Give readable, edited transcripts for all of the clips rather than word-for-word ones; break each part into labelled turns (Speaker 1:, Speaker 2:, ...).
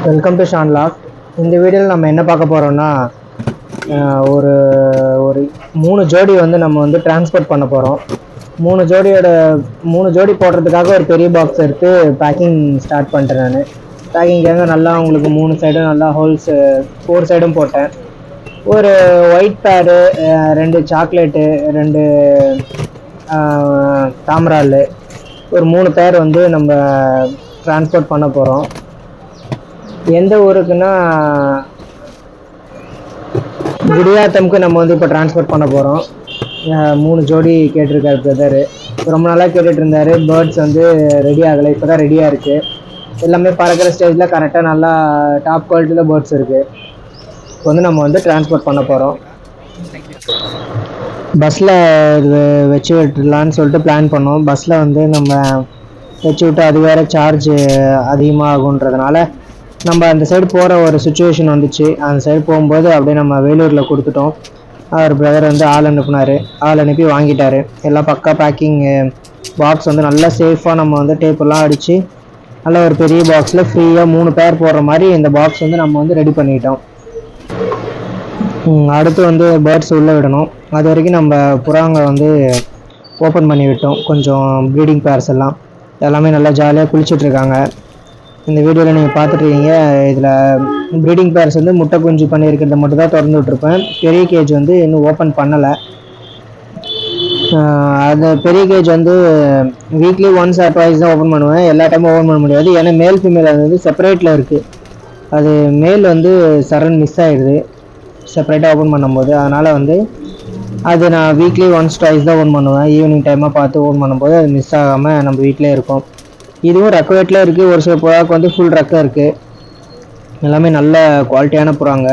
Speaker 1: Welcome to ஷான்லாக். இந்த வீடியோவில் நம்ம என்ன பார்க்க போகிறோம்னா ஒரு ஒரு 3 ஜோடி வந்து நம்ம வந்து டிரான்ஸ்போர்ட் பண்ண போகிறோம். 3 ஜோடி போடுறதுக்காக ஒரு பெரிய பாக்ஸ் எடுத்து பேக்கிங் ஸ்டார்ட் பண்ணிட்டேன். நான் பேக்கிங்காக நல்லா உங்களுக்கு 3 சைடும் நல்லா ஹோல்ஸ் 4 சைடும் போட்டேன். ஒரு ஒயிட் பேடு, 2 சாக்லேட்டு, 2 தாமரால், ஒரு 3 பேர் வந்து நம்ம டிரான்ஸ்போர்ட் பண்ண போகிறோம். எந்த ஊருக்குன்னா குடியாத்தம்க்கு நம்ம வந்து இப்போ டிரான்ஸ்போர்ட் பண்ண போகிறோம். 3 ஜோடி கேட்டிருக்காரு பிரதரு. ரொம்ப நாளாக கேட்டுட்டு இருந்தாரு. பேர்ட்ஸ் வந்து ரெடி ஆகலை, இப்போ தான் ரெடியாக இருக்குது. எல்லாமே பறக்கிற ஸ்டேஜில் கரெக்டாக நல்லா டாப் குவாலிட்டியில் பேர்ட்ஸ் இருக்குது. இப்போ வந்து நம்ம வந்து டிரான்ஸ்போர்ட் பண்ண போகிறோம். பஸ்ஸில் வச்சு விட்டுடலான்னு சொல்லிட்டு பிளான் பண்ணோம். பஸ்ஸில் வந்து நம்ம வச்சு விட்டு அது வேறு சார்ஜ் அதிகமாகுன்றதுனால நம்ம அந்த சைடு போகிற ஒரு சுச்சுவேஷன் வந்துச்சு. அந்த சைடு போகும்போது அப்படியே நம்ம வேலூரில் கொடுத்துட்டோம். அவர் பிரதர் வந்து ஆள் அனுப்பி வாங்கிட்டார். எல்லாம் பக்கா பேக்கிங் பாக்ஸ் வந்து நல்லா சேஃபாக நம்ம வந்து டேப்பெல்லாம் அடித்து நல்லா ஒரு பெரிய பாக்ஸில் ஃப்ரீயாக 3 பேர் போடுற மாதிரி இந்த பாக்ஸ் வந்து நம்ம வந்து ரெடி பண்ணிட்டோம். அடுத்து வந்து பேர்ட்ஸ் உள்ளே விடணும். அது வரைக்கும் நம்ம புறாங்க வந்து ஓப்பன் பண்ணி விட்டோம். கொஞ்சம் ப்ரீடிங் பேர்ஸ் எல்லாமே நல்லா ஜாலியாக குளிச்சுட்ருக்காங்க. இந்த வீடியோவில் நீங்கள் பார்த்துட்ருக்கீங்க. இதில் ப்ரீடிங் பேர்ஸ் வந்து முட்டை குஞ்சு பண்ணியிருக்கிறத மட்டும் தான் திறந்து விட்ருப்பேன். பெரிய கேஜ் வந்து இன்னும் ஓப்பன் பண்ணலை. அந்த பெரிய கேஜ் வந்து வீக்லி ஒன்ஸ் ஆர் ட்வைஸ் தான் ஓப்பன் பண்ணுவேன். எல்லா டைமும் ஓப்பன் பண்ண முடியாது. ஏன்னா மேல் ஃபீமேல் அது வந்து செப்பரேட்டில் இருக்குது. அது மேல் வந்து சரண் மிஸ் ஆகிடுது செப்பரேட்டாக ஓப்பன் பண்ணும்போது. அதனால் வந்து அது நான் வீக்லி ஒன்ஸ் ட்வைஸ் தான் ஓப்பன் பண்ணுவேன். ஈவினிங் டைமாக பார்த்து ஓப்பன் பண்ணும்போது அது மிஸ் ஆகாமல் நம்ம வீட்டிலே இருக்கும். இதுவும் ரெக்க வெட்டில் இருக்குது. ஒரு சில புறாவுக்கு வந்து ஃபுல் ரெக்கம் இருக்குது. எல்லாமே நல்ல குவாலிட்டியான புறாங்க.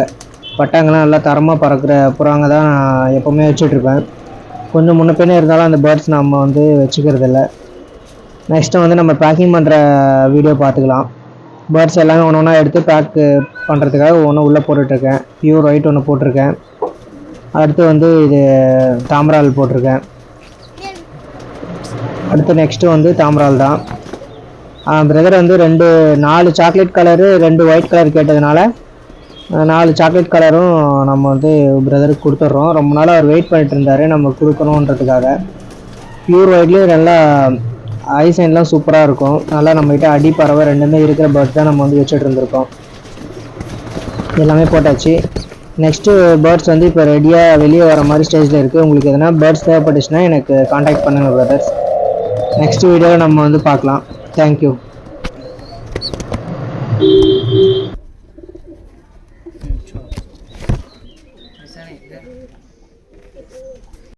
Speaker 1: பட்டாங்கெல்லாம் நல்லா தரமாக பறக்கிற புறாங்க தான் நான் எப்போவுமே வச்சுட்ருப்பேன். கொஞ்சம் முன்ன பின்னே இருந்தாலும் அந்த பேர்ட்ஸ் நம்ம வந்து வச்சுக்கிறதில்ல. நெக்ஸ்ட்டு வந்து நம்ம பேக்கிங் பண்ணுற வீடியோ பார்த்துக்கலாம். பேர்ட்ஸ் எல்லாமே ஒன்று ஒன்றா எடுத்து பேக் பண்ணுறதுக்காக ஒன்று உள்ளே போட்டுட்ருக்கேன். பியூர் ஒயிட் ஒன்று போட்டிருக்கேன். அடுத்து வந்து இது தாமரால் போட்டிருக்கேன். அடுத்து நெக்ஸ்ட்டு வந்து தாமரால் தான். பிரதர் வந்து 4 சாக்லேட் கலரு 2 ஒயிட் கலர் கேட்டதுனால 4 சாக்லேட் கலரும் நம்ம வந்து பிரதருக்கு கொடுத்துட்றோம். ரொம்ப நாள் அவர் வெயிட் பண்ணிட்டு இருந்தார் நம்ம கொடுக்கணுன்றதுக்காக. பியூர் ஒயிட்லேயும் நல்லா ஐசைன்லாம் சூப்பராக இருக்கும். நல்லா நம்மகிட்ட அடி பறவை ரெண்டுமே இருக்கிற பேர்ட்ஸ் தான் நம்ம வந்து வச்சுட்டு இருந்திருக்கோம். எல்லாமே போட்டாச்சு. நெக்ஸ்ட்டு பேர்ட்ஸ் வந்து இப்போ ரெடியாக வெளியே வர மாதிரி ஸ்டேஜில் இருக்குது. உங்களுக்கு எதனா பேர்ட்ஸ் தேவைப்பட்டுச்சுன்னா எனக்கு காண்டாக்ட் பண்ணுங்கள் பிரதர்ஸ். நெக்ஸ்ட் வீடியோவில் நம்ம வந்து பார்க்கலாம். தேங்க்யூ.